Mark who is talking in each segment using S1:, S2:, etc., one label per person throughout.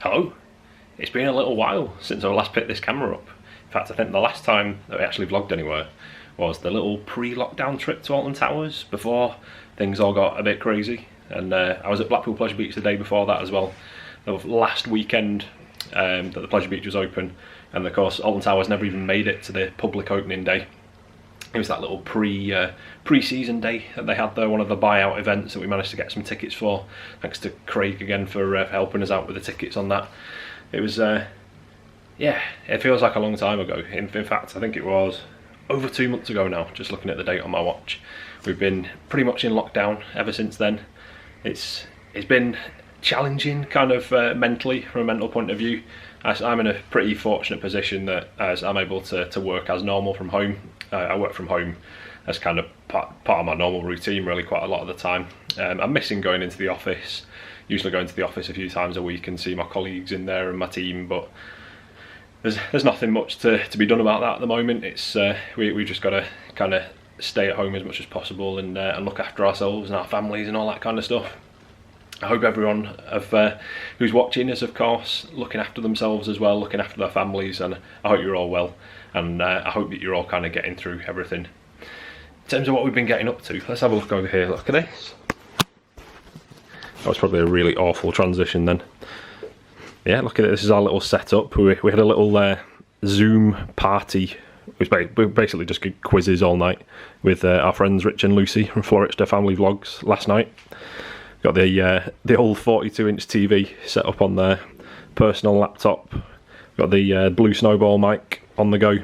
S1: Hello. It's been a little while since I last picked this camera up. In fact, I think the last time that I actually vlogged anywhere was the little pre-lockdown trip to Alton Towers before things all got a bit crazy. And I was at Blackpool Pleasure Beach the day before that as well. The last weekend that the Pleasure Beach was open, and of course Alton Towers never even made it to the public opening day. It was that little pre-season day that they had there, one of the buyout events that we managed to get some tickets for. Thanks to Craig again for helping us out with the tickets on that. It was, yeah, it feels like a long time ago. In fact, I think it was over 2 months ago now, just looking at the date on my watch. We've been pretty much in lockdown ever since then. It's been challenging kind of mentally, from a mental point of view. I'm in a pretty fortunate position that as I'm able to work as normal from home. I work from home as kind of part of my normal routine really quite a lot of the time. I'm missing going into the office, usually going to the office a few times a week and see my colleagues in there and my team, but there's nothing much to be done about that at the moment. It's we just got to kind of stay at home as much as possible and look after ourselves and our families and all that kind of stuff. I hope everyone who's watching is, of course, looking after themselves as well, looking after their families, and I hope you're all well, and I hope that you're all kind of getting through everything. In terms of what we've been getting up to, let's have a look over here. Look at this. That was probably a really awful transition then. Yeah, look at it. This is our little setup. We had a little Zoom party. We basically just did quizzes all night with our friends Rich and Lucy from Florida Family Vlogs last night. Got the old 42-inch TV set up on their personal laptop. Got the Blue Snowball mic on the go.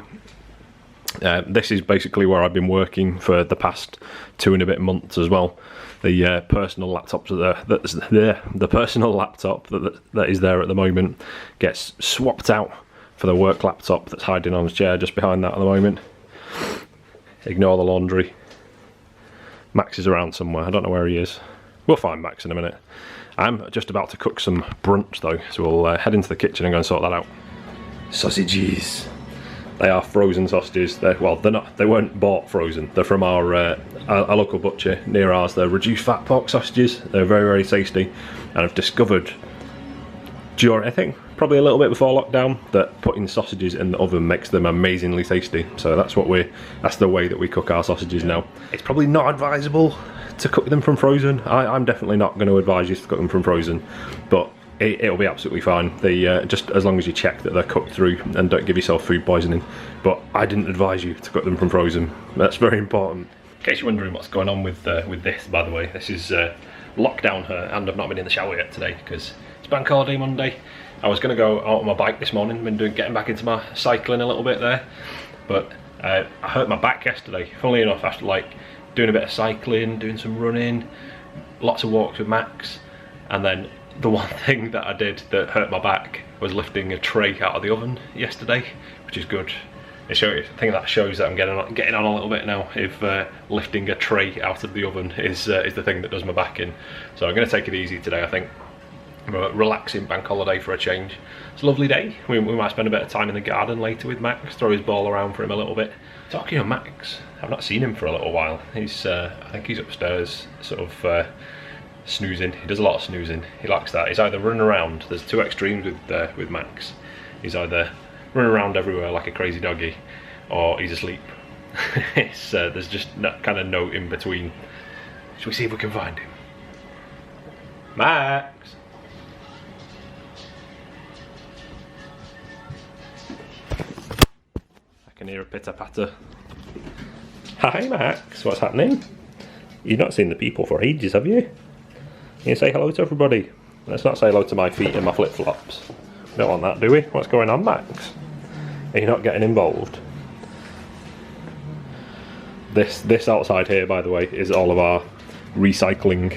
S1: This is basically where I've been working for the past 2 and a bit months as well. The personal laptop the personal laptop that is there at the moment gets swapped out for the work laptop that's hiding on his chair just behind that at the moment. Ignore the laundry. Max is around somewhere. I don't know where he is. We'll find Max in a minute. I'm just about to cook some brunch though, so we'll head into the kitchen and go and sort that out. Sausages. They are frozen sausages. They weren't bought frozen. They're from our local butcher near ours. They're reduced fat pork sausages. They're very, very tasty. And I've discovered during, I think, probably a little bit before lockdown, that putting sausages in the oven makes them amazingly tasty. So that's the way that we cook our sausages now. It's probably not advisable to cook them from frozen. I'm definitely not going to advise you to cook them from frozen, but it'll be absolutely fine. They just as long as you check that they're cooked through and don't give yourself food poisoning. But I didn't advise you to cook them from frozen. That's very important. In case you're wondering what's going on with this, by the way, this is lockdown and I've not been in the shower yet today because it's Bank Holiday Monday. I was going to go out on my bike this morning, getting back into my cycling a little bit there, but I hurt my back yesterday. Funnily enough, after like doing a bit of cycling, doing some running, lots of walks with Max, and then the one thing that I did that hurt my back was lifting a tray out of the oven yesterday, which is good. I think that shows that I'm getting on a little bit now. If lifting a tray out of the oven is the thing that does my back in. So I'm going to take it easy today, I think. A relaxing bank holiday for a change. It's a lovely day. We might spend a bit of time in the garden later with Max, throw his ball around for him a little bit. Talking of Max, I've not seen him for a little while. He's I think he's upstairs sort of snoozing. He does a lot of snoozing. He likes that. He's either running around. There's two extremes with Max. He's either running around everywhere like a crazy doggy, or he's asleep. There's just kind of no in between. Shall we see if we can find him? Max! I can hear a pitter-patter. Hi Max, what's happening? You've not seen the people for ages, have you? You say hello to everybody. Let's not say hello to my feet and my flip-flops. We don't want that, do we? What's going on, Max? Are you not getting involved? This outside here, by the way, is all of our recycling,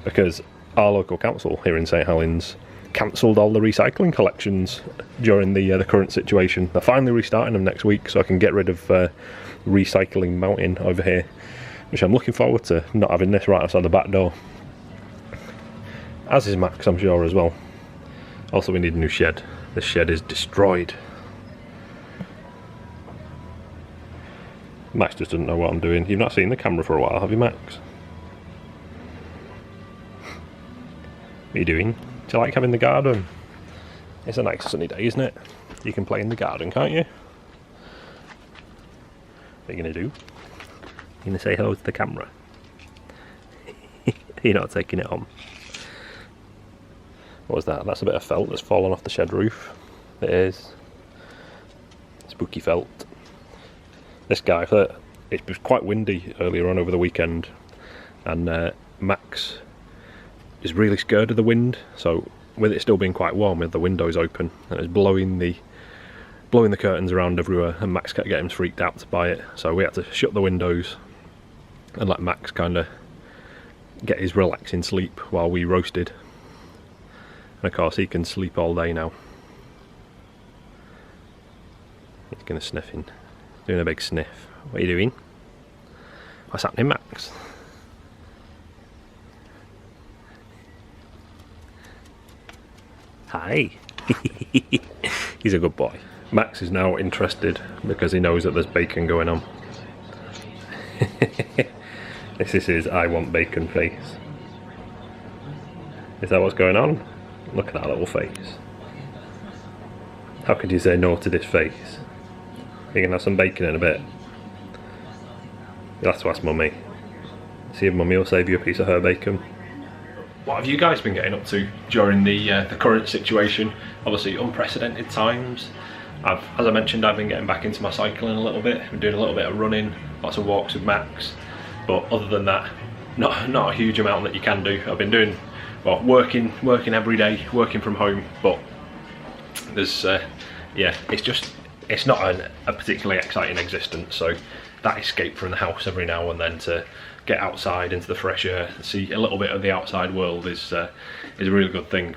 S1: because our local council here in St Helens cancelled all the recycling collections during the current situation. They're finally restarting them next week, so I can get rid of Recycling Mountain over here, which I'm looking forward to, not having this right outside the back door. As is Max, I'm sure, as well. Also, we need a new shed. This shed is destroyed. Max just doesn't know what I'm doing. You've not seen the camera for a while, have you, Max? What are you doing? Do you like having the garden? It's a nice sunny day, isn't it? You can play in the garden, can't you? What are you going to do? You're going to say hello to the camera? You're not taking it on. What was that? That's a bit of felt that's fallen off the shed roof. It is. Spooky felt. This guy, it was quite windy earlier on over the weekend, and Max is really scared of the wind, so with it still being quite warm with the windows open, and it was blowing the curtains around everywhere, and Max kept getting freaked out by it, so we had to shut the windows and let Max kind of get his relaxing sleep while we roasted. And of course he can sleep all day now. He's going to sniff in, doing a big sniff. What are you doing? What's happening, Max? Hi. He's a good boy. Max is now interested because he knows that there's bacon going on. This is his I want bacon face. Is that what's going on? Look at that little face. How could you say no to this face? You can have some bacon in a bit. You'll have to ask Mummy. See if Mummy will save you a piece of her bacon. What have you guys been getting up to during the current situation? Obviously unprecedented times. As I mentioned, I've been getting back into my cycling a little bit. I've been doing a little bit of running, lots of walks with Max. But other than that, not a huge amount that you can do. I've been doing, well, working every day, working from home. But there's, yeah, it's not a particularly exciting existence. So that escape from the house every now and then to get outside into the fresh air, see a little bit of the outside world is a really good thing.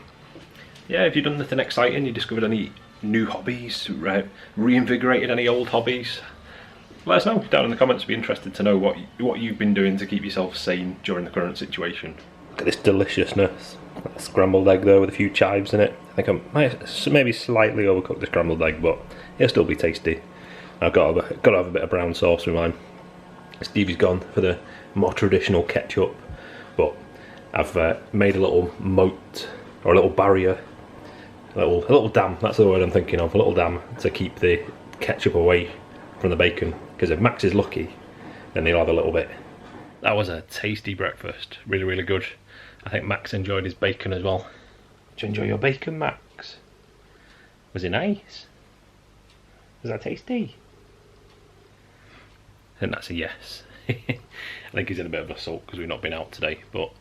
S1: Yeah, have you done anything exciting? You discovered any new hobbies? Reinvigorated any old hobbies? Let us know down in the comments. Be interested to know what you've been doing to keep yourself sane during the current situation. Look at this deliciousness. That scrambled egg there with a few chives in it. I think I might maybe slightly overcooked the scrambled egg, but it'll still be tasty. I've got to have a bit of brown sauce with mine. Stevie's gone for the more traditional ketchup, but I've made a little moat, or a little barrier, a little dam, that's the word I'm thinking of, a little dam to keep the ketchup away from the bacon, because if Max is lucky, then he'll have a little bit. That was a tasty breakfast, really, really good. I think Max enjoyed his bacon as well. Did you enjoy your bacon, Max? Was it nice? Was that tasty? I think that's a yes. I think he's in a bit of a sulk because we've not been out today, but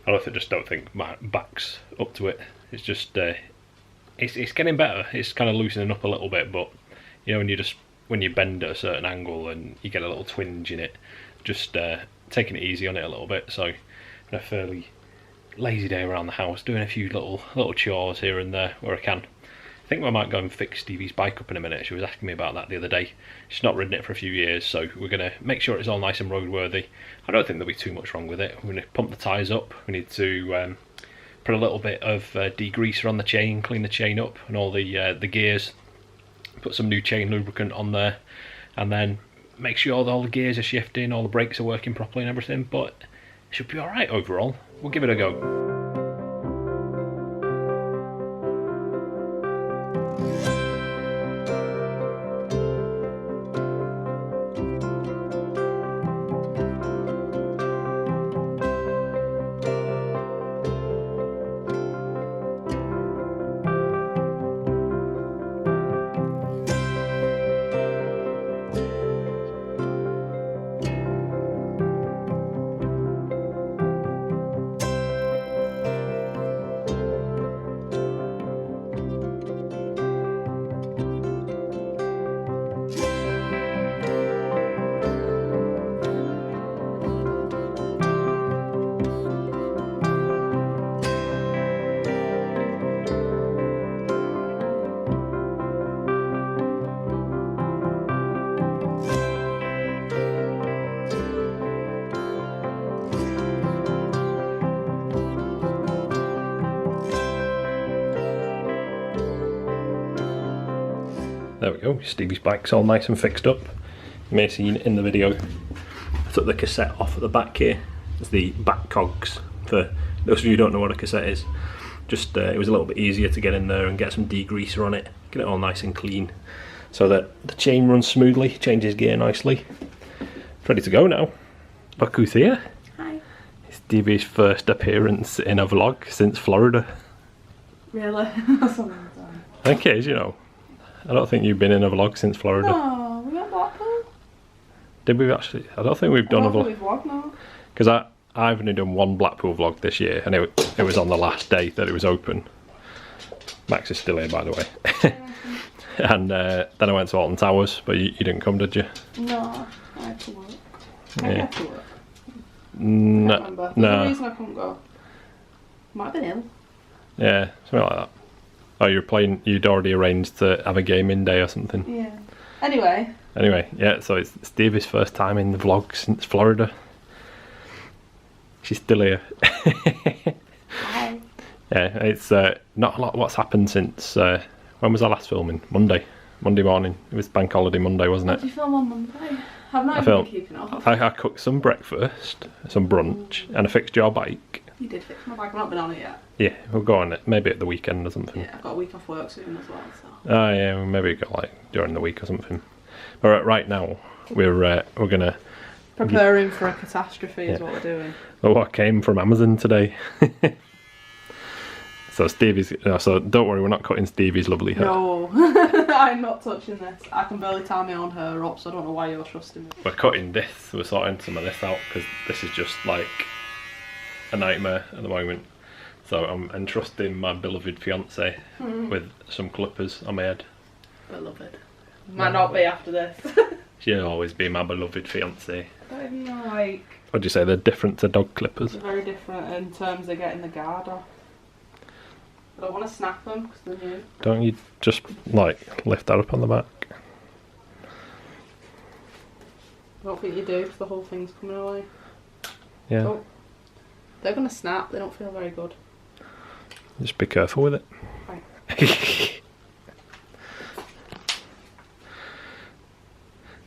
S1: I just don't think my back's up to it. It's just, it's getting better. It's kind of loosening up a little bit, but you know, when you bend at a certain angle and you get a little twinge in it, just taking it easy on it a little bit. So, a fairly lazy day around the house, doing a few little chores here and there where I can. I think I might go and fix Stevie's bike up in a minute. She was asking me about that the other day. She's not ridden it for a few years, so we're going to make sure it's all nice and roadworthy. I don't think there'll be too much wrong with it. We're going to pump the tyres up. We need to put a little bit of degreaser on the chain, clean the chain up and all the gears. Put some new chain lubricant on there, and then make sure all the gears are shifting, all the brakes are working properly and everything. But it should be alright overall. We'll give it a go. There we go, Stevie's bike's all nice and fixed up. You may have seen in the video, I took the cassette off at the back here. It's the back cogs, for those of you who don't know what a cassette is. Just it was a little bit easier to get in there and get some degreaser on it, get it all nice and clean, so that the chain runs smoothly, changes gear nicely. It's ready to go now. Look who's here.
S2: Hi.
S1: It's Stevie's first appearance in a vlog since Florida.
S2: Really? That's a long time.
S1: I think it is, you know. I don't think you've been in a vlog since Florida.
S2: No, we went Blackpool.
S1: Did we actually? I don't think we've done a vlog.
S2: We've vlogged now.
S1: Because I've only done one Blackpool vlog this year, and it was on the last day that it was open. Max is still here, by the way. And then I went to Alton Towers, but you didn't come, did you?
S2: No, I had to work. I
S1: Yeah.
S2: had to work.
S1: No.
S2: I can't remember. There's a reason I couldn't go. Might have been ill.
S1: Yeah, something like that. Oh, you'd already arranged to have a gaming day or something.
S2: Yeah. Anyway,
S1: yeah, so it's Stevie's first time in the vlog since Florida. She's still here.
S2: Hi.
S1: Yeah, it's not a lot what's happened since, when was our last filming? Monday morning. It was bank holiday Monday, wasn't it?
S2: What did you film on Monday? I've not
S1: I
S2: even been keeping up.
S1: I cooked some breakfast, some brunch, and I fixed your bike.
S2: You did fix my bike. I've not been on it yet.
S1: Yeah, we'll go on it maybe at the weekend or something.
S2: Yeah, I've got a week off work soon as well, so.
S1: Oh yeah, well, maybe go like during the week or something. But right now we're gonna
S2: Preparing for a catastrophe is what we're doing.
S1: well, what came from Amazon today. So Stevie's, so don't worry, we're not cutting Stevie's lovely hair.
S2: No, I'm not touching this. I can barely tie my own hair up, so I don't know why you're trusting me.
S1: We're cutting this. We're sorting some of this out because this is just like a nightmare at the moment. So I'm entrusting my beloved fiance with some clippers on my head.
S2: Beloved. Might not be after this.
S1: She'll always be my beloved fiance.
S2: I don't even know, like...
S1: What'd you say? They're different to dog clippers?
S2: They're very different in terms of getting the guard off. I don't want to snap them because they're new.
S1: Don't you just like lift that up on the back?
S2: I don't think you do because the whole thing's coming away.
S1: Yeah.
S2: Oh. They're going to snap, they don't feel very good.
S1: Just be careful with it.
S2: Right.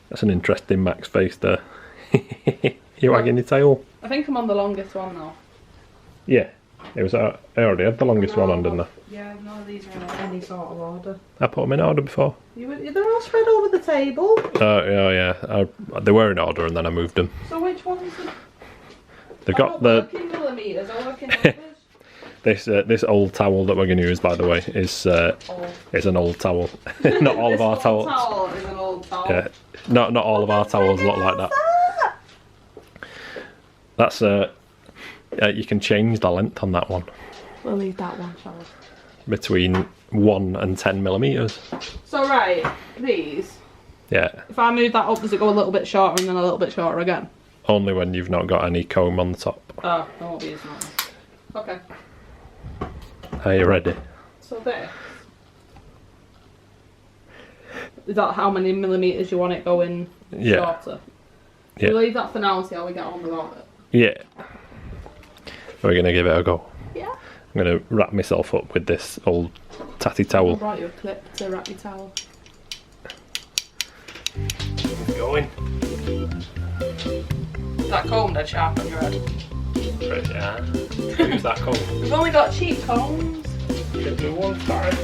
S1: That's an interesting Max face there. You wagging your tail?
S2: I think I'm on the longest one now.
S1: Yeah. It was. I already had the longest one on, didn't I?
S2: Yeah, none of these are in any sort of order.
S1: I put them in order before.
S2: They're all spread over the table.
S1: Oh yeah. They were in order and then I moved them.
S2: So which ones?
S1: They've got the
S2: working millimeters. I work in numbers.
S1: this old towel that we're going to use, by the way, is an old towel. Not all of our towels.
S2: Towel is an old towel.
S1: Yeah. Not all of our towels look like that. That's you can change the length on that one.
S2: We'll leave that one, shall we?
S1: Between 1 and 10 millimeters.
S2: So right, these.
S1: Yeah.
S2: If I move that up, does it go a little bit shorter and then a little bit shorter again?
S1: Only when you've not got any comb on the top.
S2: Oh, I won't be using that one. Okay.
S1: Are you ready?
S2: So this. Is that how many millimeters you want it going shorter?
S1: Yeah.
S2: We'll leave that for now and see how we get on without it.
S1: Yeah. We're going to give it a go.
S2: Yeah.
S1: I'm going to wrap myself up with this old tatty
S2: I
S1: towel.
S2: brought you a clip to wrap your towel.
S1: Going.
S2: Is that comb dead sharp on your head?
S1: Yeah. Use that comb.
S2: We've only got cheap combs.
S1: Get the one fine.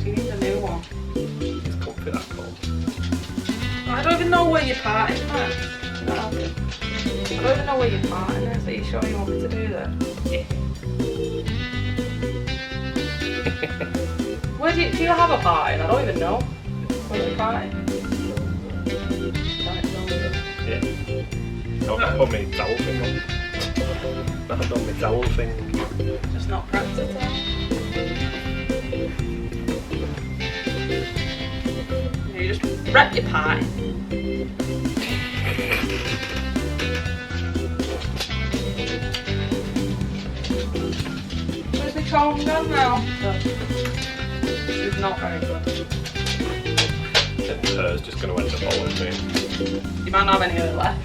S2: You need a new one.
S1: It's comfy, that comb.
S2: I don't even know where you're parting that. I don't even know where you're parting this. Are you sure you want me to do this?
S1: Yeah.
S2: Where do you have a parting? I don't even know. Where's the parting?
S1: Yeah. Don't put me towel thing on. Not done my towel thing.
S2: Just not practice it. You just wrap your pie. Where's the comb gone now? This is not very good.
S1: And it's just going to end up all over me.
S2: You might not have any of it left.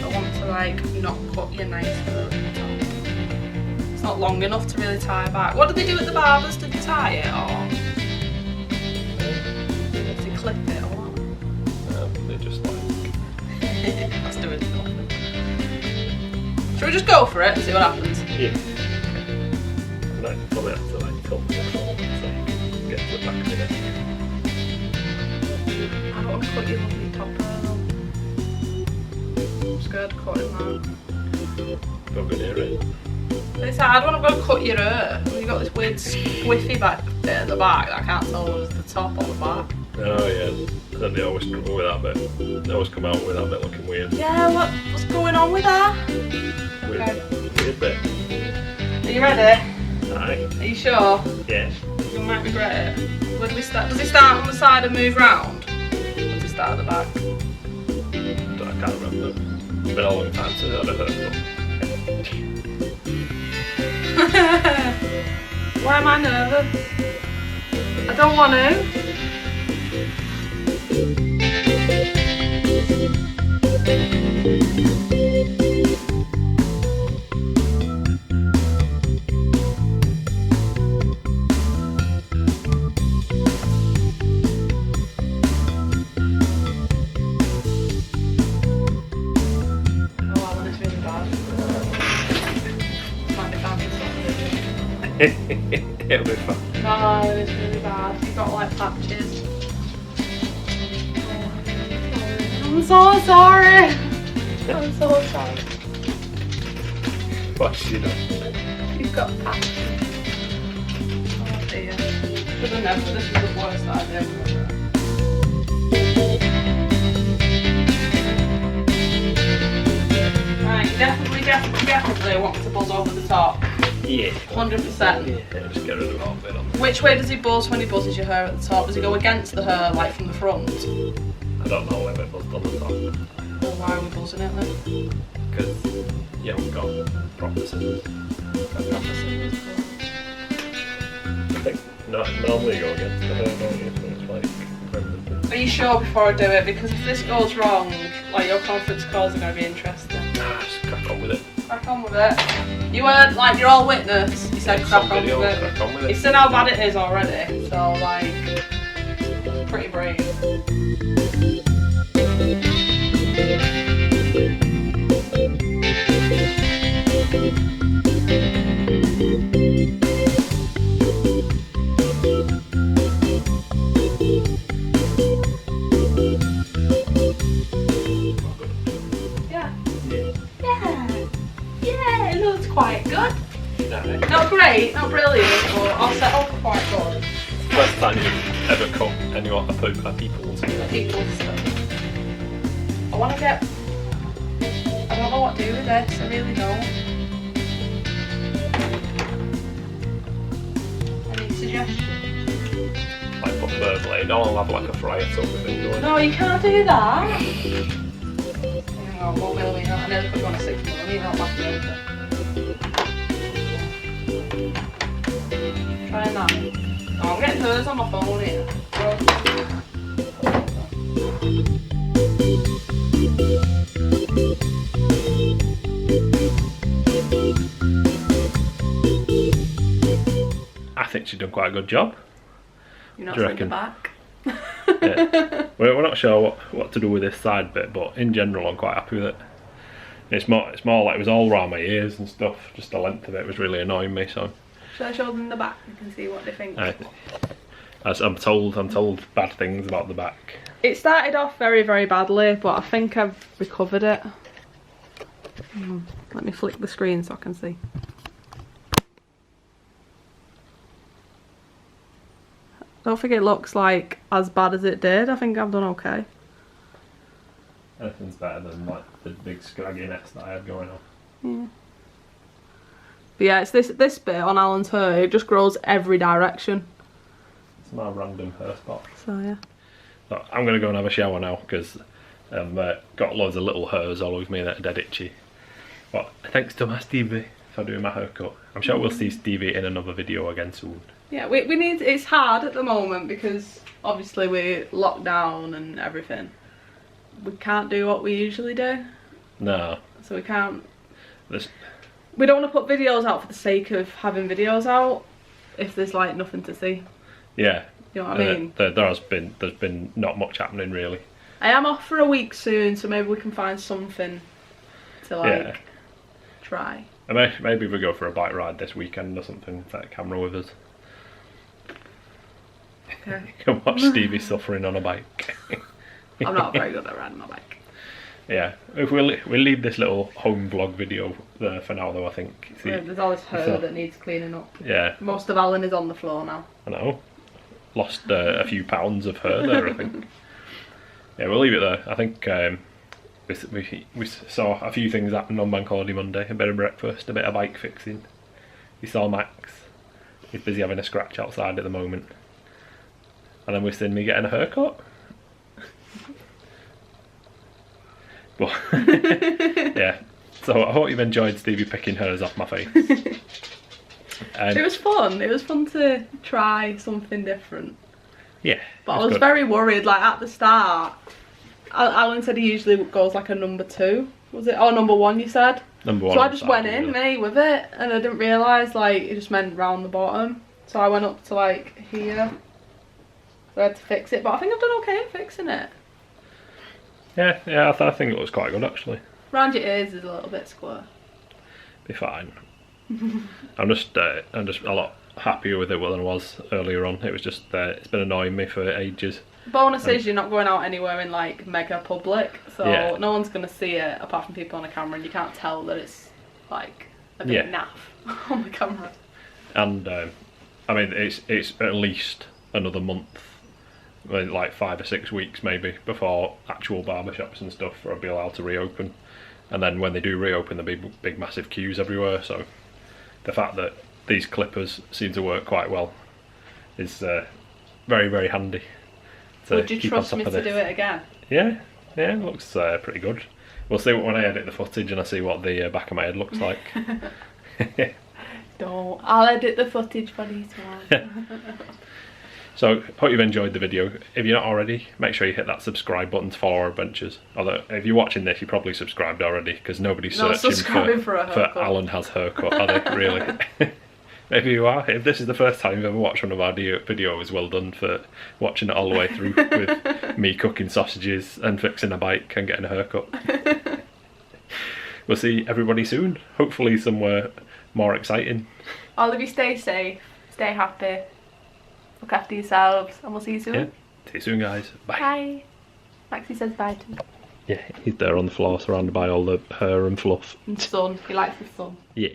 S2: I want to like not cut your nice hair. It's not long enough to really tie back. What do they do at the barbers? Do they tie it or do they clip it or what?
S1: They just like...
S2: Let's do it. Should we just go for it and see what happens?
S1: Yeah. I probably have to like tilt the control so you can get to the back of the neck.
S2: I don't want to cut your lovely top though. I'm scared of cutting that.
S1: Don't go near it.
S2: It's hard when I'm going to cut your hair. You've got this weird squiffy back bit at the back that I can't tell whether it's the top or the back.
S1: Oh yeah, then they always struggle with that bit. They always come out with that bit looking weird.
S2: Yeah, what's going on with that?
S1: Weird,
S2: Okay.
S1: weird bit.
S2: Are you ready?
S1: Aye.
S2: Are you sure?
S1: Yeah.
S2: You might regret it. Where do we start? Does it start on the side and move round? Or does it start at the back?
S1: I can't remember. It's been a long time since I've heard them.
S2: Why am I nervous? I don't want to. Oh, Alan, it's really bad. Might be bad for something.
S1: It'll be fun.
S2: No, it's really bad. You've got like patches. I'm so sorry. I'm so sorry.
S1: What's she done?
S2: You've got patches. Oh dear. Should have never. This is the worst idea ever. Right, you definitely want to buzz over the top.
S1: Yeah.
S2: 100%.
S1: Yeah, just get rid of all bit on there.
S2: Which way does he buzz when he buzzes your hair at the top? Does he go against the hair, like from the front?
S1: I don't know where it buzzed on the top.
S2: Well, why are we buzzing it then?
S1: Because, yeah, we've got proper scissors. I think normally you go against the hair, don't you? So it's like,
S2: Are you sure before I do it? Because if this goes wrong, like your conference calls are going to be interesting.
S1: nah, just crack on with it.
S2: Crack on with it. You weren't like you're all witness. You said crack on
S1: Video,
S2: with it.
S1: crack on with
S2: You've
S1: it.
S2: seen how bad it is already, so like, pretty brave. Yeah. Yeah, it looks quite good.
S1: Nah,
S2: Not great, not brilliant, but I'll settle for quite good.
S1: first time you've ever cut anyone a people's.
S2: People's stuff. I want to get. I don't know what to do with this, I really don't. Any suggestions?
S1: Like put bird blade on, I'll have like a fryer sort of thing going.
S2: No, you can't do that. Hang on, 1mm. I nearly put you on a 6mm, not back over. Trying that. Oh, I'm getting hers on my phone here.
S1: I think she's done quite a good job.
S2: You're not
S1: Do you
S2: seeing the
S1: reckon?
S2: back.
S1: Yeah. We're not sure what to do with this side bit, but in general I'm quite happy with it. It's more like it was all around my ears and stuff, just the length of it was really annoying me, so.
S2: Shall I show them the back? You can see what they think.
S1: As I'm told bad things about the back.
S2: It started off very, very badly, but I think I've recovered it. Let me flick the screen so I can see. I don't think it looks like as bad as it did. I think I've done okay.
S1: Anything's better than like the big scraggy nest that I had going on.
S2: Yeah. But yeah, it's this bit on Alan's hair. It just grows every direction.
S1: It's my random hair spot.
S2: So yeah.
S1: But I'm gonna go and have a shower now because I've got loads of little hairs all over me that are dead itchy. But thanks to my Stevie for doing my haircut. I'm sure we'll see Stevie in another video again soon.
S2: Yeah, we need. It's hard at the moment because obviously we're locked down and everything. We can't do what we usually do.
S1: No.
S2: So we can't.
S1: This.
S2: We don't want to put videos out for the sake of having videos out if there's like nothing to see.
S1: Yeah.
S2: You know what I mean?
S1: There's been not much happening really.
S2: I am off for a week soon, so maybe we can find something to like try.
S1: Maybe we go for a bike ride this weekend or something. Take a camera with us.
S2: Okay.
S1: Can watch Stevie suffering on a bike.
S2: I'm not very good at riding my bike.
S1: Yeah, if we'll leave this little home vlog video there for now, though. I think. See,
S2: There's always hair that needs cleaning up.
S1: Yeah.
S2: Most of Alan is on the floor now.
S1: I know. Lost a few pounds of hair there, I think. Yeah, we'll leave it there. I think we saw a few things happen on Bank Holiday Monday. A bit of breakfast, a bit of bike fixing. We saw Max. He's busy having a scratch outside at the moment. And then we've seen me getting a haircut. But yeah, so I hope you've enjoyed Stevie picking hers off my face.
S2: It was fun. It was fun to try something different.
S1: Yeah,
S2: but I was very worried. Like at the start, Alan said he usually goes like a number 2. Was it? Oh, number 1. You said.
S1: Number 1.
S2: So I just went in me with it, and I didn't realise like it just meant round the bottom. So I went up to like here. So I had to fix it, but I think I've done okay at fixing it.
S1: Yeah, I think it was quite good actually.
S2: Round your ears is a little bit square.
S1: Be fine. I'm just a lot happier with it than I was earlier on. It was just it's been annoying me for ages.
S2: Bonus is you're not going out anywhere in like mega public, so no one's gonna see it apart from people on a camera, and you can't tell that it's like a big naff on the camera.
S1: And I mean, it's at least another month. Like 5 or 6 weeks maybe before actual barbershops and stuff will be allowed to reopen, and then when they do reopen there'll be big massive queues everywhere, so the fact that these clippers seem to work quite well is very, very handy to
S2: Would you
S1: keep
S2: trust
S1: on top
S2: me
S1: of
S2: to
S1: this.
S2: do it again?
S1: Yeah, it looks pretty good. We'll see when I edit the footage and I see what the back of my head looks like.
S2: Don't. I'll edit the footage for you tomorrow.
S1: So, hope you've enjoyed the video. If you're not already, make sure you hit that subscribe button to follow our adventures. Although, if you're watching this, you're probably subscribed already, because nobody's searching for Alan has haircut, are they? Really? Maybe you are. If this is the first time you've ever watched one of our videos, well done for watching it all the way through with me cooking sausages and fixing a bike and getting a haircut. We'll see everybody soon. Hopefully somewhere more exciting.
S2: All of you stay safe, stay happy. Look after yourselves, and we'll see you soon.
S1: Yeah. See you soon, guys. Bye.
S2: Bye. Maxie says bye to me.
S1: Yeah, he's there on the floor surrounded by all the hair and fluff.
S2: And sun. He likes the sun.
S1: Yeah.